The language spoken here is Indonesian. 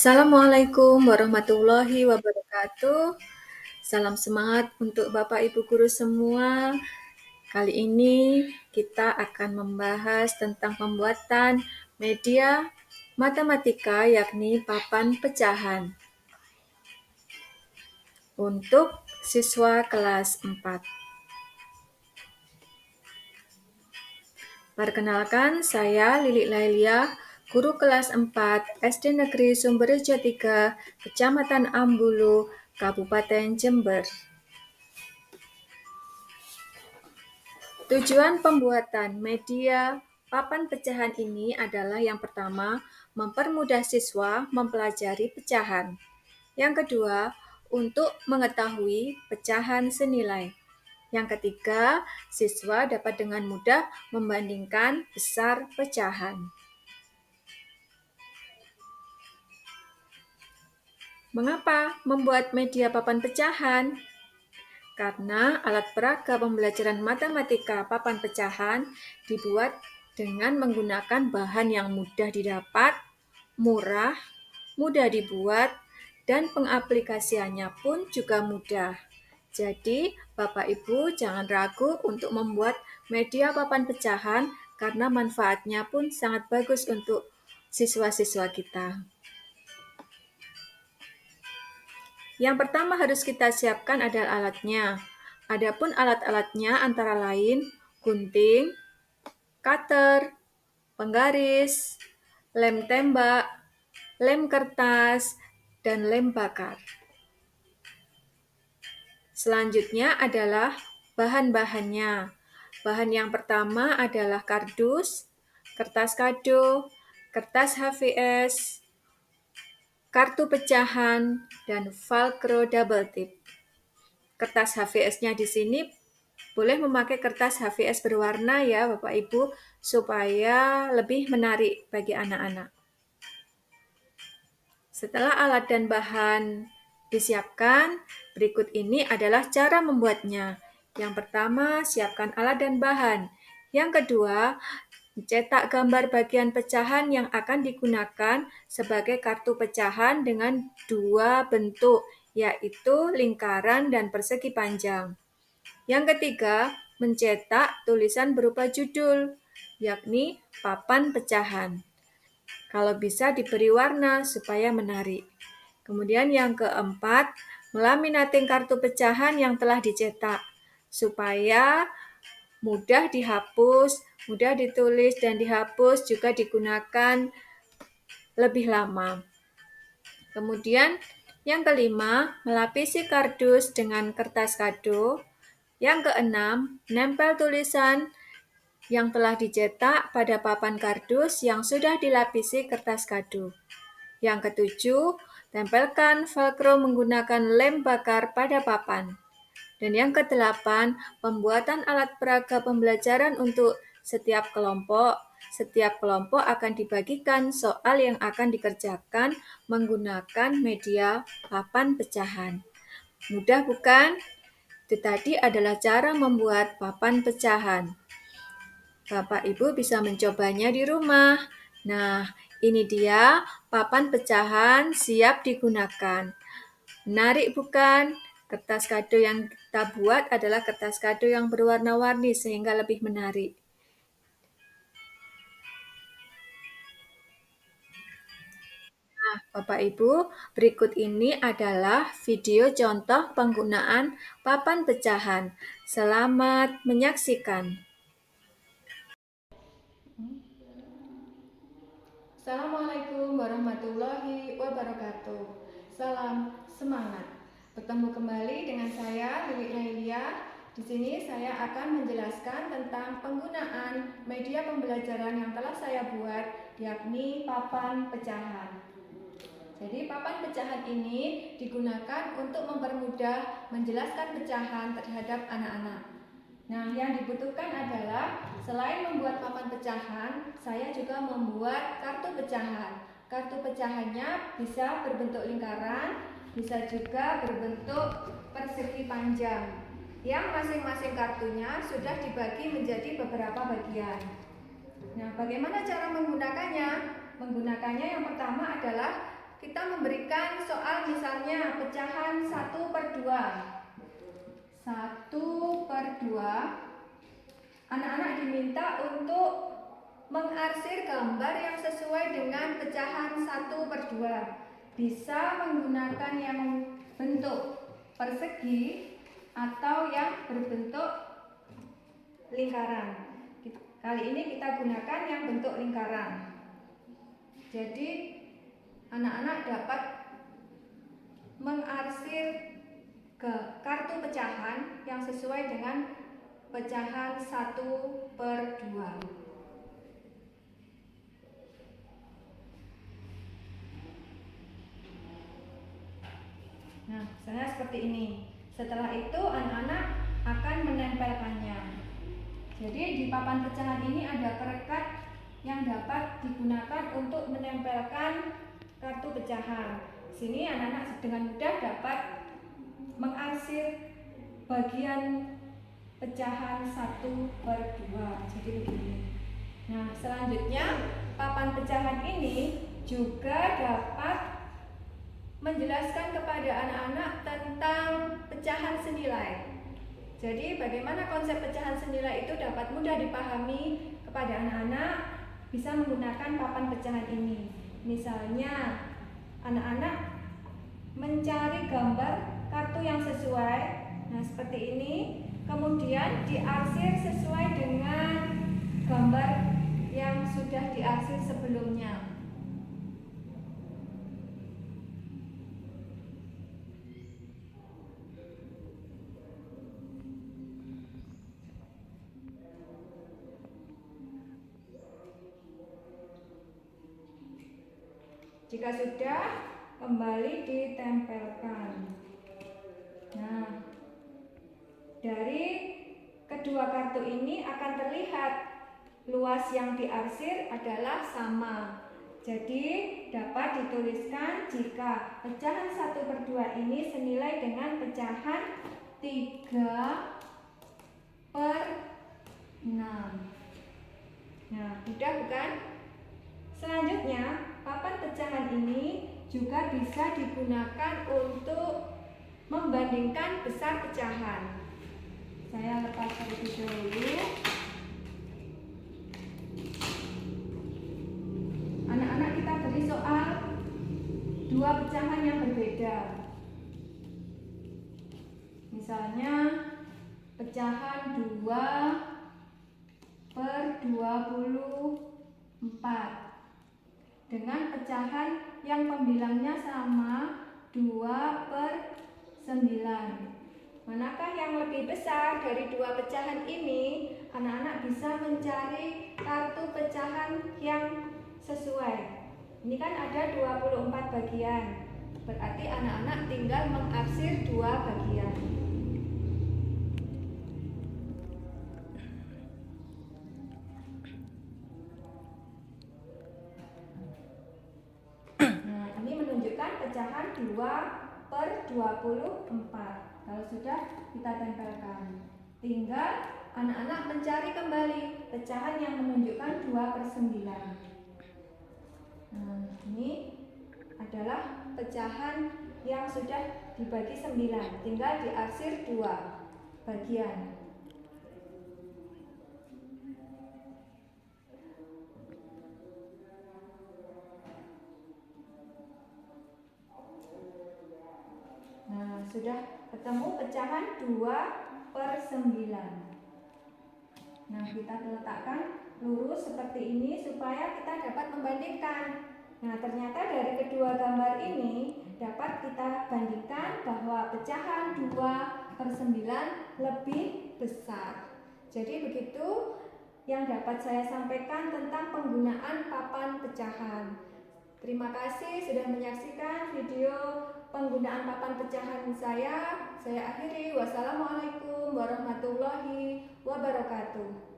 Assalamualaikum warahmatullahi wabarakatuh. Salam semangat untuk Bapak Ibu guru semua. Kali ini kita akan membahas tentang pembuatan media matematika yakni papan pecahan untuk siswa kelas 4. Perkenalkan, saya Lilik Lailia, guru kelas 4 SD Negeri Sumberjo 3, Kecamatan Ambulu, Kabupaten Jember. Tujuan pembuatan media papan pecahan ini adalah yang pertama, mempermudah siswa mempelajari pecahan. Yang kedua, untuk mengetahui pecahan senilai. Yang ketiga, siswa dapat dengan mudah membandingkan besar pecahan. Mengapa membuat media papan pecahan? Karena alat peraga pembelajaran matematika papan pecahan dibuat dengan menggunakan bahan yang mudah didapat, murah, mudah dibuat, dan pengaplikasiannya pun juga mudah. Jadi, Bapak Ibu jangan ragu untuk membuat media papan pecahan karena manfaatnya pun sangat bagus untuk siswa-siswa kita. Yang pertama harus kita siapkan adalah alatnya. Adapun alat-alatnya antara lain gunting, cutter, penggaris, lem tembak, lem kertas, dan lem bakar. Selanjutnya adalah bahan-bahannya. Bahan yang pertama adalah kardus, kertas kado, kertas HVS, kartu pecahan, dan Velcro double tip. Kertas HVS-nya di sini boleh memakai kertas HVS berwarna ya Bapak Ibu, supaya lebih menarik bagi anak-anak. Setelah alat dan bahan disiapkan, berikut ini adalah cara membuatnya. Yang pertama, siapkan alat dan bahan. Yang kedua, cetak gambar bagian pecahan yang akan digunakan sebagai kartu pecahan dengan dua bentuk, yaitu lingkaran dan persegi panjang. Yang ketiga, mencetak tulisan berupa judul, yakni papan pecahan. Kalau bisa diberi warna supaya menarik. Kemudian yang keempat, melaminating kartu pecahan yang telah dicetak supaya mudah dihapus, mudah ditulis dan dihapus juga digunakan lebih lama. Kemudian yang kelima, melapisi kardus dengan kertas kado. Yang keenam, nempel tulisan yang telah dicetak pada papan kardus yang sudah dilapisi kertas kado. Yang ketujuh, tempelkan velcro menggunakan lem bakar pada papan. Dan yang kedelapan, pembuatan alat peraga pembelajaran untuk setiap kelompok. Setiap kelompok akan dibagikan soal yang akan dikerjakan menggunakan media papan pecahan. Mudah bukan? Itu tadi adalah cara membuat papan pecahan. Bapak Ibu bisa mencobanya di rumah. Nah, ini dia papan pecahan siap digunakan. Menarik bukan? Kertas kado yang kita buat adalah kertas kado yang berwarna-warni sehingga lebih menarik. Nah, Bapak Ibu, berikut ini adalah video contoh penggunaan papan pecahan. Selamat menyaksikan. Assalamualaikum warahmatullahi wabarakatuh. Salam semangat. Bertemu kembali dengan saya Lilik Lailia. Di sini saya akan menjelaskan tentang penggunaan media pembelajaran yang telah saya buat, yakni papan pecahan. Jadi papan pecahan ini digunakan untuk mempermudah menjelaskan pecahan terhadap anak-anak. Nah, yang dibutuhkan adalah selain membuat papan pecahan, saya juga membuat kartu pecahan. Kartu pecahannya bisa berbentuk lingkaran, bisa juga berbentuk persegi panjang. Yang masing-masing kartunya sudah dibagi menjadi beberapa bagian. Nah, bagaimana cara menggunakannya? Menggunakannya yang pertama adalah kita memberikan soal misalnya pecahan 1/2. 1/2, anak-anak diminta untuk mengarsir gambar yang sesuai dengan pecahan 1/2. Bisa menggunakan yang bentuk persegi atau yang berbentuk lingkaran. Kali ini kita gunakan yang bentuk lingkaran. Jadi anak-anak dapat mengarsir ke kartu pecahan yang sesuai dengan pecahan 1/2. Nah, misalnya seperti ini. Setelah itu anak-anak akan menempelkannya. Jadi di papan pecahan ini ada perekat yang dapat digunakan untuk menempelkan kartu pecahan. Sini anak-anak dengan mudah dapat mengarsir bagian pecahan 1/2. Jadi begini. Nah, selanjutnya papan pecahan ini juga dapat menjelaskan kepada anak-anak tentang pecahan senilai. Jadi bagaimana konsep pecahan senilai itu dapat mudah dipahami kepada anak-anak bisa menggunakan papan pecahan ini. Misalnya anak-anak mencari gambar kartu yang sesuai. Nah, seperti ini. Kemudian diarsir sesuai dengan gambar yang sudah diarsir sebelumnya. Jika sudah, kembali ditempelkan. Nah, dari kedua kartu ini akan terlihat luas yang diarsir adalah sama. Jadi dapat dituliskan jika pecahan 1/2 ini senilai dengan pecahan 3/6. Nah, mudah bukan? Selanjutnya, papan pecahan ini juga bisa digunakan untuk membandingkan besar pecahan. Saya lepas terlebih dahulu. Anak-anak kita beri soal dua pecahan yang berbeda. Misalnya pecahan 2/24 dengan pecahan yang pembilangnya sama 2/9. Manakah yang lebih besar dari dua pecahan ini? Anak-anak bisa mencari kartu pecahan yang sesuai. Ini kan ada 24 bagian. Berarti anak-anak tinggal mengarsir 2 bagian. Nah, ini menunjukkan pecahan 2/24. Kalau sudah kita tempelkan, tinggal anak-anak mencari kembali pecahan yang menunjukkan 2/9. Nah, ini adalah pecahan yang sudah dibagi 9, tinggal diarsir 2 bagian. Nah, sudah ketemu pecahan 2/9. Nah, kita letakkan lurus seperti ini supaya kita dapat membandingkan. Nah, ternyata dari kedua gambar ini dapat kita bandingkan bahwa pecahan 2/9 lebih besar. Jadi begitu yang dapat saya sampaikan tentang penggunaan papan pecahan. Terima kasih sudah menyaksikan video penggunaan papan pecahan saya. Saya akhiri. Wassalamualaikum warahmatullahi wabarakatuh.